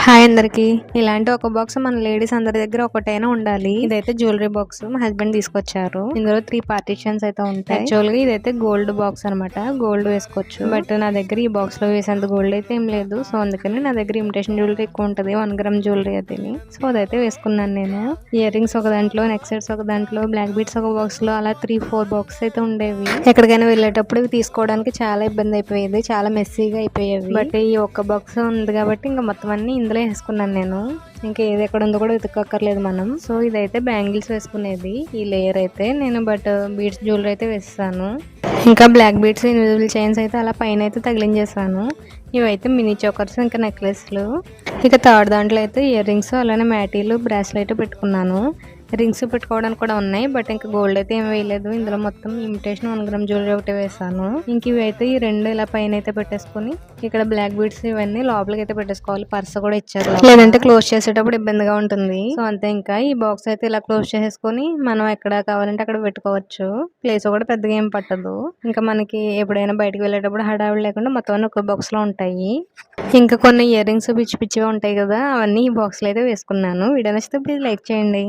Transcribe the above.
Hi అందరికి. ఇలాంటి ఒక బాక్స్ మన లేడీస్ అందరి దగ్గర ఒకటైనా ఉండాలి. ఇదైతే జ్యువెలరీ బాక్స్ మా హస్బెండ్ తీసుకొచ్చారు. ఇందులో 3 పార్టీషన్స్ అయితే ఉంటాయి. యాక్చువల్ గా ఇదైతే గోల్డ్ బాక్స్ అనమాట. గోల్డ్ వేసుకోవచ్చు. బట్ నా దగ్గర ఈ బాక్స్ లో వేసేంత గోల్డ్ అయితే ఏం లేదు. సో అందుకని నా దగ్గర ఇమిటేషన్ జ్యువెలరీ ఎక్కువ ఉంటది. 1 గ్రామ్ జ్యువెలరీ అది. సో అదైతే వేసుకున్నాను నేను. ఇయర్ రింగ్స్ ఒక దాంట్లో, నెక్ సెట్స్ ఒక దాంట్లో, బ్లాక్ బీడ్స్ ఒక బాక్స్ లో, అలా 3-4 బాక్స్ అయితే ఉండేవి. ఎక్కడికైనా వెళ్ళేటప్పుడు ఇవి తీసుకోవడానికి చాలా ఇబ్బంది అయిపోయేది. చాలా మెస్సీగా అయిపోయేవి. బట్ ఈ ఒక్క బాక్స్ ఉంది కాబట్టి ఇంకా మొత్తం అన్ని ఇందులో వేసుకున్నాను నేను. ఇంకా ఏది ఎక్కడ ఉందో కూడా వెతుక్కర్లేదు మనం. సో ఇదైతే బ్యాంగిల్స్ వేసుకునేది ఈ లేయర్ అయితే నేను. బట్ బీడ్స్ జ్యువెలరీ అయితే వేస్తాను. ఇంకా బ్లాక్ బీడ్స్, ఇన్విజిబుల్ చైన్స్ అయితే అలా పైన అయితే తగిలించేసాను. ఇవైతే మినీ చోకర్స్, ఇంకా నెక్లెస్లు. ఇక థర్డ్ దాంట్లో అయితే ఇయర్ రింగ్స్, అలానే మ్యాటీలు, బ్రాస్లెట్ పెట్టుకున్నాను. రింగ్స్ పెట్టుకోవడానికి కూడా ఉన్నాయి. బట్ ఇంకా గోల్డ్ అయితే ఏం వేయలేదు. ఇందులో మొత్తం ఇమిటేషన్ 1 గ్రామ్ జ్యువెలరీ ఒకటి వేసాను. ఇంక ఇవి అయితే ఈ 2 ఇలా పైన అయితే పెట్టేసుకుని ఇక్కడ బ్లాక్ బీడ్స్ ఇవన్నీ లోపలికి అయితే పెట్టేసుకోవాలి. పర్స్ కూడా ఇచ్చారు, లేదంటే క్లోజ్ చేసేటప్పుడు ఇబ్బందిగా ఉంటుంది. సో అంతే. ఇంకా ఈ బాక్స్ అయితే ఇలా క్లోజ్ చేసేసుకొని మనం ఎక్కడ కావాలంటే అక్కడ పెట్టుకోవచ్చు. ప్లేస్ కూడా పెద్దగా ఏం పట్టదు. ఇంకా మనకి ఎప్పుడైనా బయటకు వెళ్ళేటప్పుడు హడావిడి లేకుండా మొత్తం అన్ని ఒక బాక్స్ లో ఉంటాయి. ఇంకా కొన్ని ఇయర్ రింగ్స్ పిచ్చి పిచ్చిగా ఉంటాయి కదా, అవన్నీ ఈ బాక్స్ లో అయితే వేసుకున్నాను. వీడియో నచ్చితే ప్లీజ్ లైక్ చేయండి.